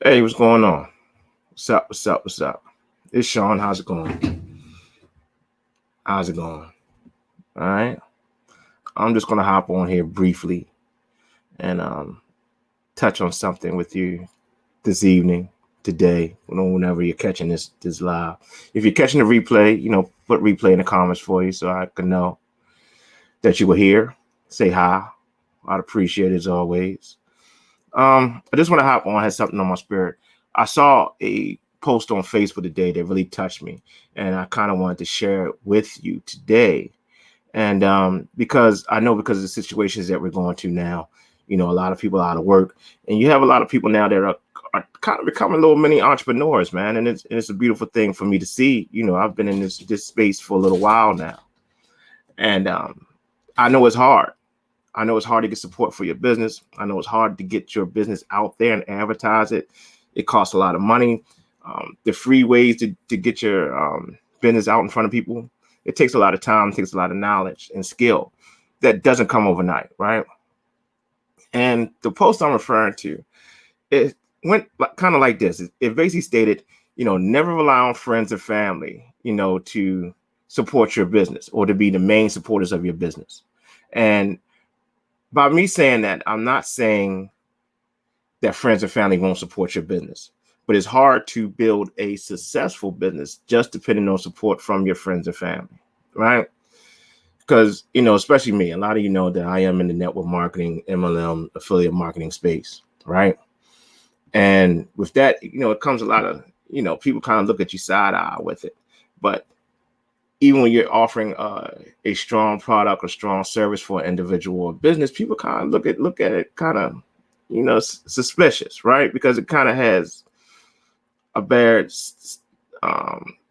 Hey, what's going on? What's up? What's up? What's up? It's Sean. How's it going? How's it going? All right. I'm just gonna hop on here briefly and touch on something with you this evening, today, whenever you're catching this live. If you're catching the replay, put replay in the comments for you so I can know that you were here. Say hi. I'd appreciate it as always. I just want to hop on. I had something on my spirit. I saw a post on Facebook today that really touched me, and I kind of wanted to share it with you today. And because of the situations that we're going to now, a lot of people are out of work, and you have a lot of people now that are kind of becoming little mini entrepreneurs, man. And it's a beautiful thing for me to see. I've been in this space for a little while now, and I know it's hard. I know it's hard to get support for your business. I know it's hard to get your business out there and advertise it. It costs a lot of money. The free ways to get your business out in front of people, it takes a lot of time, it takes a lot of knowledge and skill that doesn't come overnight, right? And the post I'm referring to, it went kind of like this. It basically stated, never rely on friends or family, to support your business or to be the main supporters of your business. And by me saying that, I'm not saying that friends and family won't support your business, but it's hard to build a successful business just depending on support from your friends and family, right? Because, especially me, a lot of you know that I am in the network marketing, MLM, affiliate marketing space, right? And with that, it comes a lot of, people kind of look at you side eye with it. But even when you're offering a strong product or strong service for an individual or business, people kind of look at it kind of, suspicious, right? Because it kind of has a bad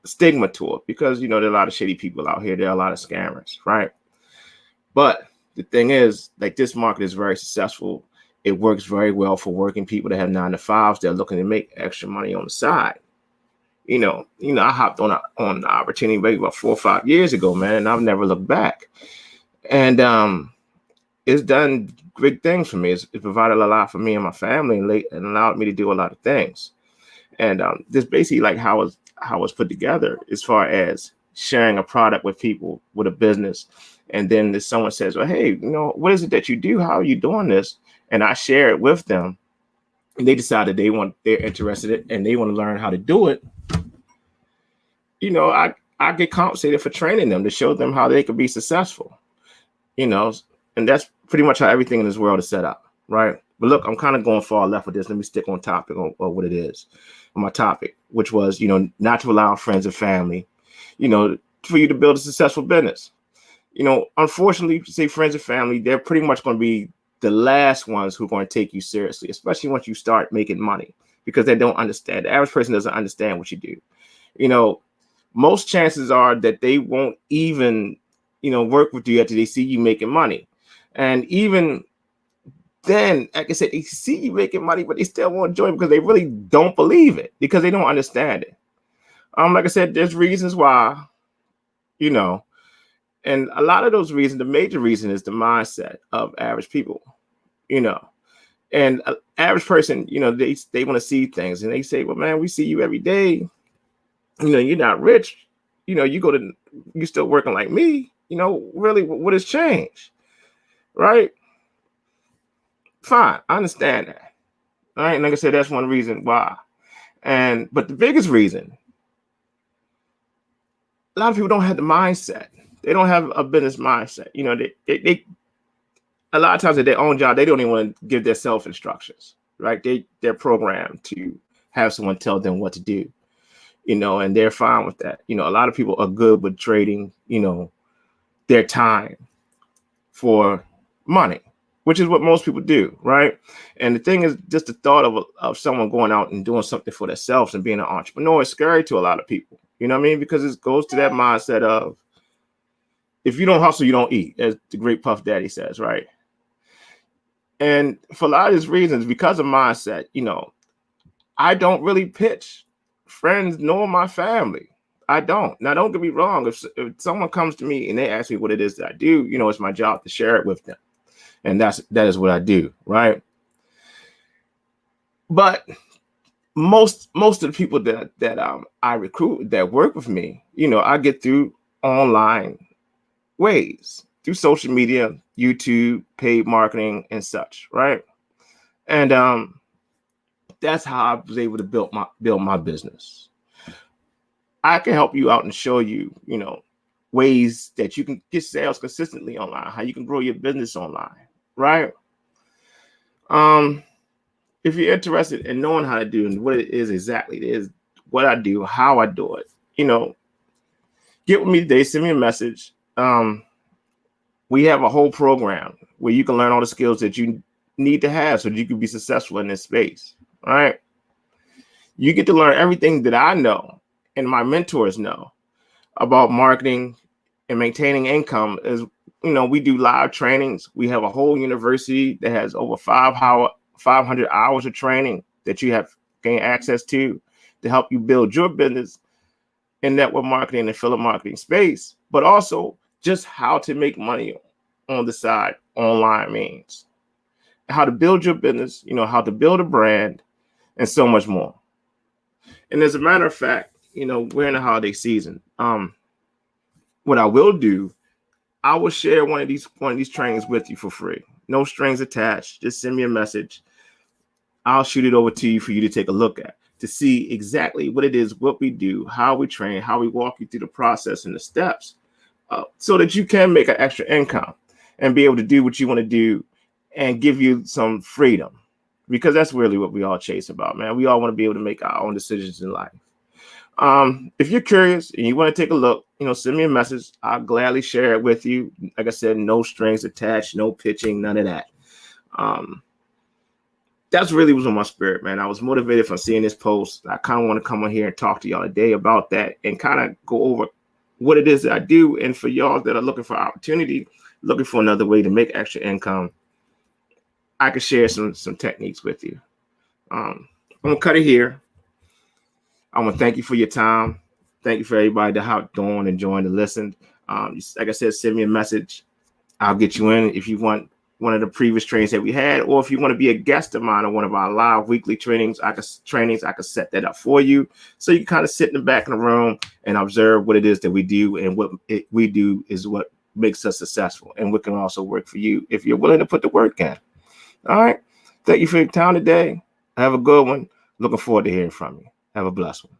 stigma to it. Because there are a lot of shady people out here. There are a lot of scammers, right? But the thing is, like, this market is very successful. It works very well for working people that have 9-to-5s. They're looking to make extra money on the side. I hopped on the opportunity maybe about 4 or 5 years ago, man, and I've never looked back. And it's done big things for me. It's provided a lot for me and my family, and allowed me to do a lot of things. And this basically like how it's put together as far as sharing a product with people with a business. And then if someone says, well, hey, what is it that you do? How are you doing this? And I share it with them. And they decided they're interested in it and they want to learn how to do it. I get compensated for training them to show them how they could be successful, and that's pretty much how everything in this world is set up, right? But look, I'm kind of going far left with this. Let me stick on topic on what it is, on my topic, which was, not to rely on friends and family, for you to build a successful business. Unfortunately, say friends and family, they're pretty much going to be the last ones who are going to take you seriously, especially once you start making money, because they don't understand. The average person doesn't understand what you do. Most chances are that they won't even, work with you after they see you making money. And even then, like I said, they see you making money, but they still won't join because they really don't believe it because they don't understand it. Like I said, there's reasons why, and a lot of those reasons, the major reason is the mindset of average people, and an average person, they want to see things and they say, well, man, we see you every day. You're not rich. You're still working like me. Really, what has changed? Right? Fine. I understand that. All right. And like I said, that's one reason why. But the biggest reason, a lot of people don't have the mindset. They don't have a business mindset. They a lot of times at their own job, they don't even want to give their self instructions, right? They're programmed to have someone tell them what to do. And they're fine with that. A lot of people are good with trading, their time for money, which is what most people do, right? And the thing is, just the thought of someone going out and doing something for themselves and being an entrepreneur is scary to a lot of people. You know what I mean? Because it goes to that mindset of, if you don't hustle, you don't eat, as the great Puff Daddy says, right? And for a lot of these reasons, because of mindset, I don't really pitch friends nor my family. I don't. Now, don't get me wrong. If someone comes to me and they ask me what it is that I do, it's my job to share it with them. And that is what I do, right? But most of the people that I recruit that work with me, I get through online ways, through social media, YouTube, paid marketing, and such, right? And that's how I was able to build my business. I can help you out and show you, ways that you can get sales consistently online, how you can grow your business online, right? Um, if you're interested in knowing how to do and what it is exactly, it is what I do, how I do it, get with me today, send me a message. We have a whole program where you can learn all the skills that you need to have so that you can be successful in this space. All right. You get to learn everything that I know and my mentors know about marketing and maintaining income. Is we do live trainings. We have a whole university that has over 500 hours of training that you have gained access to help you build your business in network marketing and affiliate marketing space, but also just how to make money on the side online means, how to build your business, how to build a brand, and so much more. And as a matter of fact, we're in the holiday season. What I will do, I will share one of these trainings with you for free. No strings attached. Just send me a message. I'll shoot it over to you for you to take a look at, to see exactly what it is, what we do, how we train, how we walk you through the process and the steps, so that you can make an extra income and be able to do what you want to do and give you some freedom, because that's really what we all chase about, man. We all want to be able to make our own decisions in life. If you're curious and you want to take a look, send me a message. I'll gladly share it with you. Like I said, no strings attached, no pitching, none of that. That's really was on my spirit, man. I was motivated from seeing this post. I kind of want to come on here and talk to y'all today about that and kind of go over what it is that I do. And for y'all that are looking for opportunity, looking for another way to make extra income, I can share some techniques with you. I'm gonna cut it here. I want to thank you for your time. Thank you for everybody that hopped on and joined and listened. Like I said, send me a message. I'll get you in if you want one of the previous trainings that we had, or if you want to be a guest of mine on one of our live weekly trainings, I could set that up for you. So you can kind of sit in the back of the room and observe what it is that we do, and what we do is what makes us successful, and what can also work for you if you're willing to put the work in. All right. Thank you for your time today. Have a good one. Looking forward to hearing from you. Have a blessed one.